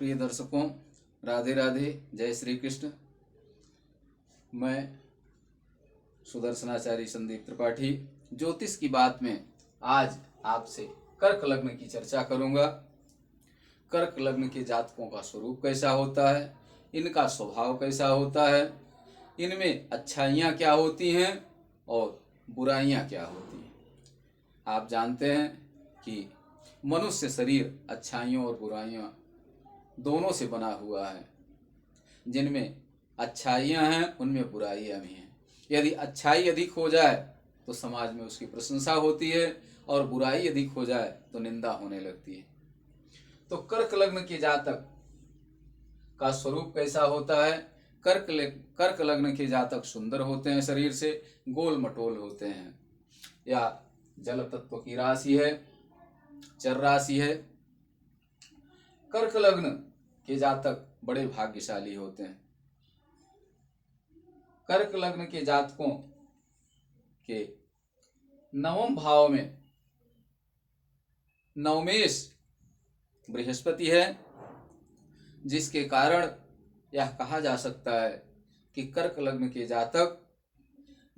प्रिय दर्शकों, राधे राधे, जय श्री कृष्ण। मैं सुदर्शनाचार्य संदीप त्रिपाठी ज्योतिष की बात में आज आपसे कर्क लग्न की चर्चा करूंगा। कर्क लग्न के जातकों का स्वरूप कैसा होता है, इनका स्वभाव कैसा होता है, इनमें अच्छाइयाँ क्या होती हैं और बुराइयाँ क्या होती हैं। आप जानते हैं कि मनुष्य शरीर अच्छाइयों और बुराइयों दोनों से बना हुआ है। जिनमें अच्छाइयाँ हैं उनमें बुराइयाँ भी हैं। यदि अच्छाई अधिक हो जाए तो समाज में उसकी प्रशंसा होती है और बुराई अधिक हो जाए तो निंदा होने लगती है। तो कर्क लग्न के जातक का स्वरूप कैसा होता है? कर्क लग्न के जातक सुंदर होते हैं, शरीर से गोल मटोल होते हैं, या जल तत्व की राशि है, चर राशि है। कर्क लग्न के जातक बड़े भाग्यशाली होते हैं। कर्क लग्न के जातकों के नवम भाव में नवमेश बृहस्पति है, जिसके कारण यह कहा जा सकता है कि कर्क लग्न के जातक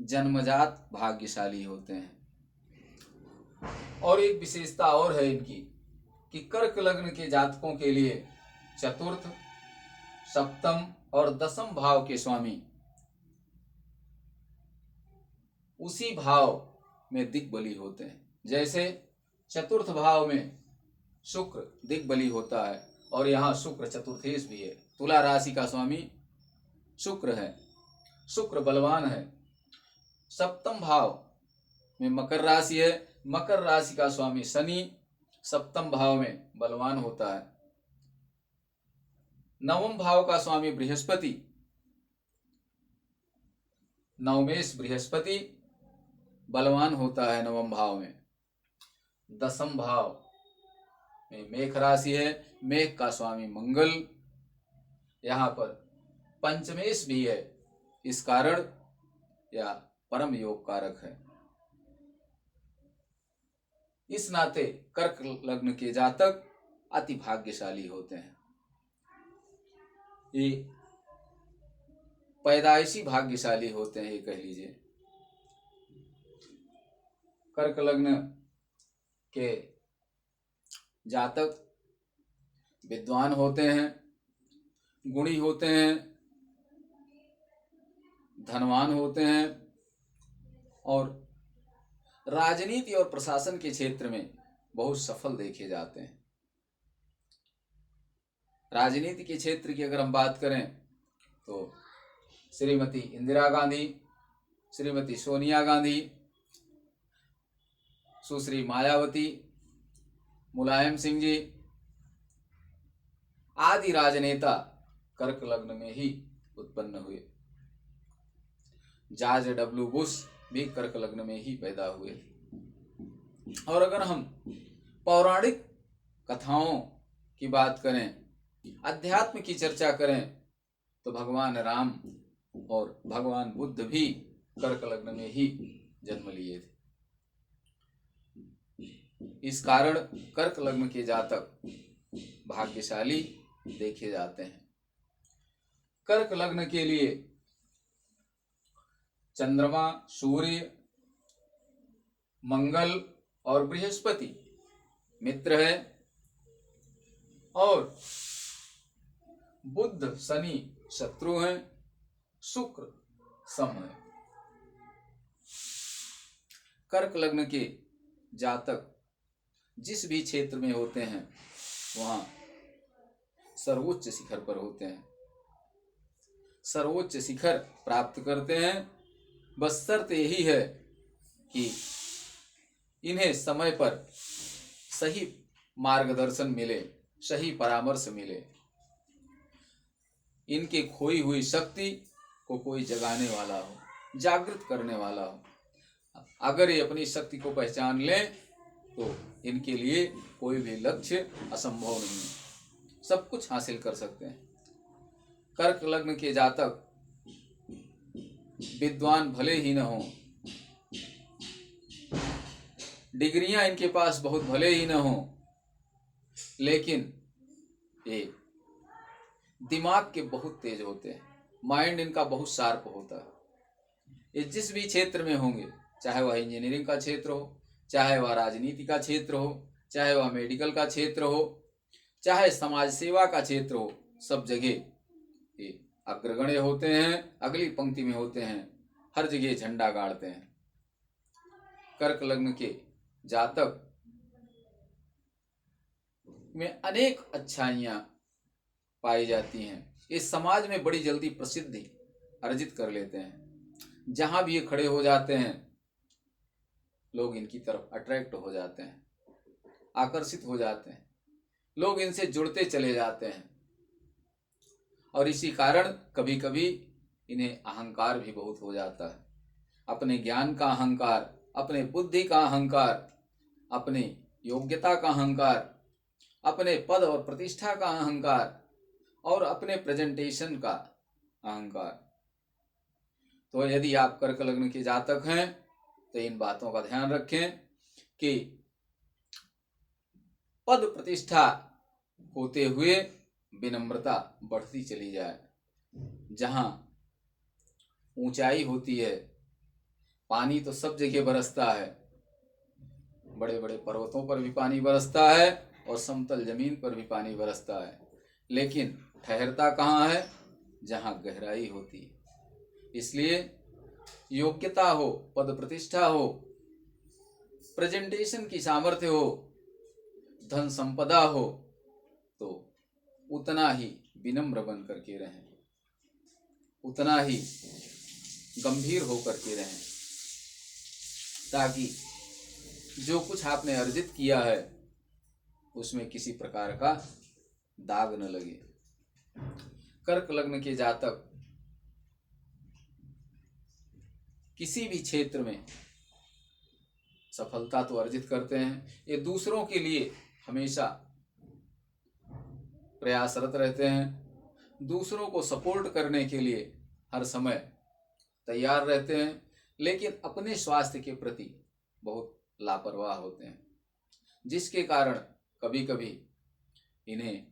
जन्मजात भाग्यशाली होते हैं। और एक विशेषता और है इनकी कि कर्क लग्न के जातकों के लिए चतुर्थ, सप्तम और दसम भाव के स्वामी उसी भाव में दिग्बली होते हैं। जैसे चतुर्थ भाव में शुक्र दिग्बली होता है और यहाँ शुक्र चतुर्थेश भी है। तुला राशि का स्वामी शुक्र है, शुक्र बलवान है। सप्तम भाव में मकर राशि है, मकर राशि का स्वामी शनि सप्तम भाव में बलवान होता है। नवम भाव का स्वामी बृहस्पति, नवमेश बृहस्पति बलवान होता है नवम भाव में। दसम भाव में मेष राशि है, मेष का स्वामी मंगल यहाँ पर पंचमेश भी है। इस कारण यह परम योग कारक है। इस नाते कर्क लग्न के जातक अति भाग्यशाली होते हैं। ये पैदाइशी भाग्यशाली होते हैं, ये कह लीजिए। कर्क लग्न के जातक विद्वान होते हैं, गुणी होते हैं, धनवान होते हैं और राजनीति और प्रशासन के क्षेत्र में बहुत सफल देखे जाते हैं। राजनीति के क्षेत्र की अगर हम बात करें तो श्रीमती इंदिरा गांधी, श्रीमती सोनिया गांधी, सुश्री मायावती, मुलायम सिंह जी आदि राजनेता कर्क लग्न में ही उत्पन्न हुए। जॉर्ज डब्ल्यू बुश भी कर्क लग्न में ही पैदा हुए। और अगर हम पौराणिक कथाओं की बात करें, अध्यात्म की चर्चा करें, तो भगवान राम और भगवान बुद्ध भी कर्क लग्न में ही जन्म लिए थे। इस कारण कर्क लग्न के जातक भाग्यशाली देखे जाते हैं। कर्क लग्न के लिए चंद्रमा, सूर्य, मंगल और बृहस्पति मित्र है और बुध शनि शत्रु हैं, शुक्र सम है। कर्क लग्न के जातक जिस भी क्षेत्र में होते हैं वहां सर्वोच्च शिखर पर होते हैं, सर्वोच्च शिखर प्राप्त करते हैं। बस शर्त यही है कि इन्हें समय पर सही मार्गदर्शन मिले, सही परामर्श मिले, इनके खोई हुई शक्ति को कोई जगाने वाला हो, जागृत करने वाला हो। अगर ये अपनी शक्ति को पहचान लें तो इनके लिए कोई भी लक्ष्य असंभव नहीं है, सब कुछ हासिल कर सकते हैं। कर्क लग्न के जातक विद्वान भले ही न हो, डिग्रियां इनके पास बहुत भले ही न हो, लेकिन ये दिमाग के बहुत तेज होते हैं, माइंड इनका बहुत शार्प होता है। ये जिस भी क्षेत्र में होंगे, चाहे वह इंजीनियरिंग का क्षेत्र हो, चाहे वह राजनीति का क्षेत्र हो, चाहे वह मेडिकल का क्षेत्र हो, चाहे समाज सेवा का क्षेत्र हो, सब जगह ये अग्रगण्य होते हैं, अगली पंक्ति में होते हैं, हर जगह झंडा गाड़ते हैं। कर्क लग्न के जातक में अनेक अच्छाइयां पाई जाती हैं। इस समाज में बड़ी जल्दी प्रसिद्धि अर्जित कर लेते हैं। जहां भी ये खड़े हो जाते हैं, लोग इनकी तरफ अट्रैक्ट हो जाते हैं, आकर्षित हो जाते हैं, लोग इनसे जुड़ते चले जाते हैं। और इसी कारण कभी कभी इन्हें अहंकार भी बहुत हो जाता है। अपने ज्ञान का अहंकार, अपने बुद्धि का अहंकार, अपनी योग्यता का अहंकार, अपने पद और प्रतिष्ठा का अहंकार और अपने प्रेजेंटेशन का अहंकार। तो यदि आप कर्क लग्न के जातक हैं तो इन बातों का ध्यान रखें कि पद प्रतिष्ठा होते हुए विनम्रता बढ़ती चली जाए। जहां ऊंचाई होती है, पानी तो सब जगह बरसता है, बड़े बड़े पर्वतों पर भी पानी बरसता है और समतल जमीन पर भी पानी बरसता है, लेकिन ठहरता कहाँ है? जहां गहराई होती है। इसलिए योग्यता हो, पद प्रतिष्ठा हो, प्रेजेंटेशन की सामर्थ्य हो, धन संपदा हो, तो उतना ही विनम्र बन करके रहें, उतना ही गंभीर होकर के रहें, ताकि जो कुछ आपने अर्जित किया है उसमें किसी प्रकार का दाग न लगे। कर्क लग्न के जातक किसी भी क्षेत्र में सफलता तो अर्जित करते हैं, ये दूसरों के लिए हमेशा प्रयासरत रहते हैं, दूसरों को सपोर्ट करने के लिए हर समय तैयार रहते हैं, लेकिन अपने स्वास्थ्य के प्रति बहुत लापरवाह होते हैं, जिसके कारण कभी कभी इन्हें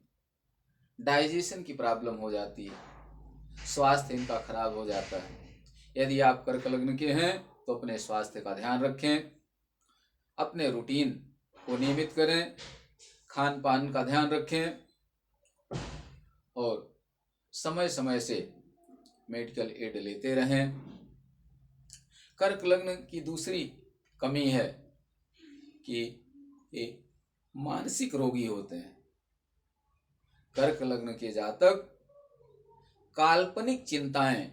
डाइजेशन की प्रॉब्लम हो जाती है, स्वास्थ्य इनका खराब हो जाता है। यदि आप कर्क लग्न के हैं तो अपने स्वास्थ्य का ध्यान रखें, अपने रूटीन को नियमित करें, खान पान का ध्यान रखें और समय समय से मेडिकल एड लेते रहें। कर्क लग्न की दूसरी कमी है कि ये मानसिक रोगी होते हैं। कर्क लग्न के जातक काल्पनिक चिंताएं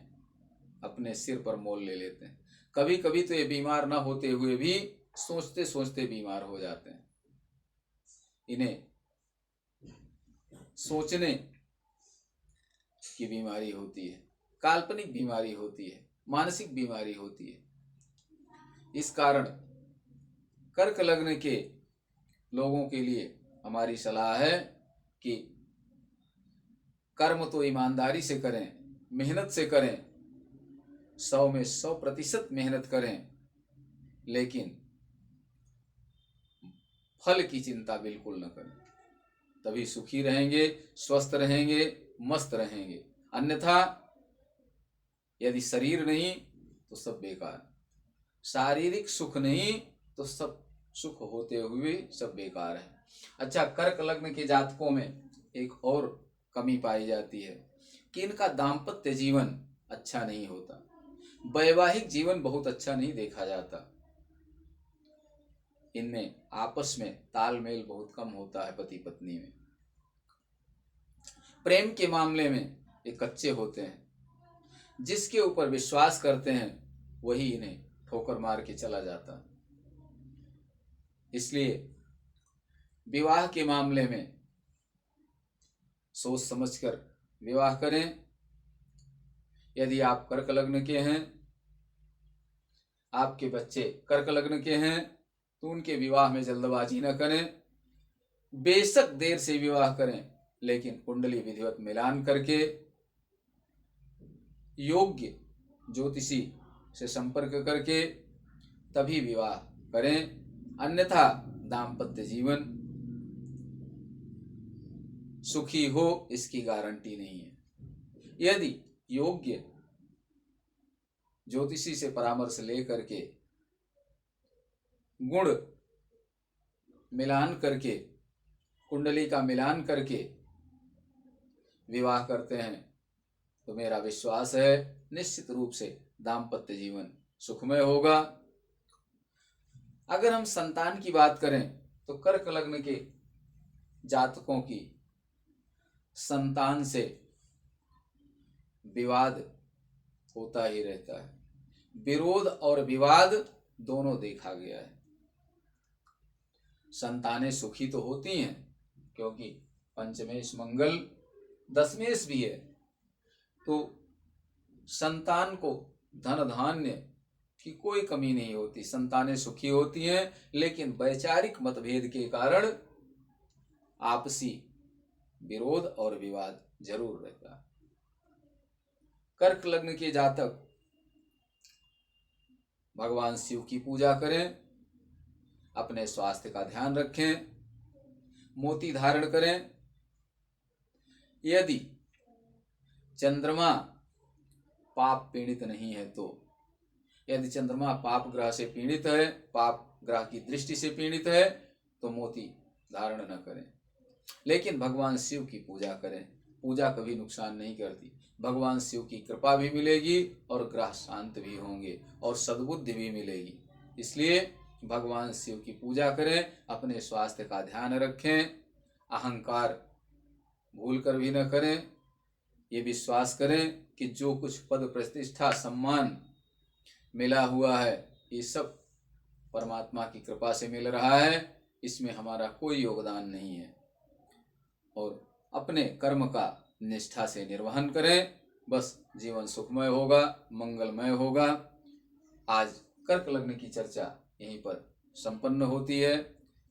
अपने सिर पर मोल ले लेते हैं। कभी कभी तो ये बीमार ना होते हुए भी सोचते सोचते बीमार हो जाते हैं। इन्हें सोचने की बीमारी होती है, काल्पनिक बीमारी होती है, मानसिक बीमारी होती है। इस कारण कर्क लग्न के लोगों के लिए हमारी सलाह है कि कर्म तो ईमानदारी से करें, मेहनत से करें, 100 में 100% मेहनत करें, लेकिन फल की चिंता बिल्कुल न करें। तभी सुखी रहेंगे, स्वस्थ रहेंगे, मस्त रहेंगे। अन्यथा यदि शरीर नहीं तो सब बेकार, शारीरिक सुख नहीं तो सब सुख होते हुए सब बेकार है। अच्छा, कर्क लग्न के जातकों में एक और कमी पाई जाती है कि इनका दाम्पत्य जीवन अच्छा नहीं होता, वैवाहिक जीवन बहुत अच्छा नहीं देखा जाता। इनमें आपस में तालमेल बहुत कम होता है, पति पत्नी में। प्रेम के मामले में ये कच्चे होते हैं, जिसके ऊपर विश्वास करते हैं वही इन्हें ठोकर मार के चला जाता। इसलिए विवाह के मामले में सोच समझकर विवाह करें। यदि आप कर्क लग्न के हैं, आपके बच्चे कर्क लग्न के हैं, तो उनके विवाह में जल्दबाजी न करें। बेशक देर से विवाह करें, लेकिन कुंडली विधिवत मिलान करके योग्य ज्योतिषी से संपर्क करके तभी विवाह करें, अन्यथा दाम्पत्य जीवन सुखी हो इसकी गारंटी नहीं है। यदि योग्य ज्योतिषी से परामर्श लेकर के गुण मिलान करके, कुंडली का मिलान करके विवाह करते हैं तो मेरा विश्वास है निश्चित रूप से दाम्पत्य जीवन सुखमय होगा। अगर हम संतान की बात करें तो कर्क लग्न के जातकों की संतान से विवाद होता ही रहता है। विरोध और विवाद दोनों देखा गया है। संतानें सुखी तो होती हैं क्योंकि पंचमेश मंगल दशमेश भी है, तो संतान को धन धान्य की कोई कमी नहीं होती, संतानें सुखी होती हैं। लेकिन वैचारिक मतभेद के कारण आपसी विरोध और विवाद जरूर रहता है। कर्क लग्न के जातक भगवान शिव की पूजा करें, अपने स्वास्थ्य का ध्यान रखें, मोती धारण करें। यदि चंद्रमा पाप पीड़ित नहीं है तो, यदि चंद्रमा पाप ग्रह से पीड़ित है, पाप ग्रह की दृष्टि से पीड़ित है तो मोती धारण न करें। लेकिन भगवान शिव की पूजा करें, पूजा कभी नुकसान नहीं करती। भगवान शिव की कृपा भी मिलेगी और ग्रह शांत भी होंगे और सद्बुद्धि भी मिलेगी। इसलिए भगवान शिव की पूजा करें, अपने स्वास्थ्य का ध्यान रखें, अहंकार भूल कर भी न करें। ये विश्वास करें कि जो कुछ पद प्रतिष्ठा सम्मान मिला हुआ है ये सब परमात्मा की कृपा से मिल रहा है, इसमें हमारा कोई योगदान नहीं है। और अपने कर्म का निष्ठा से निर्वहन करें, बस जीवन सुखमय होगा, मंगलमय होगा। आज कर्क लग्न की चर्चा यहीं पर संपन्न होती है।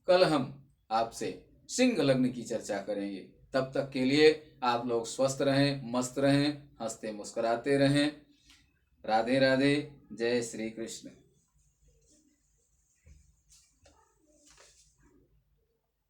कल हम आपसे सिंह लग्न की चर्चा करेंगे। तब तक के लिए आप लोग स्वस्थ रहें, मस्त रहें, हंसते मुस्कुराते रहें। राधे राधे, जय श्री कृष्ण।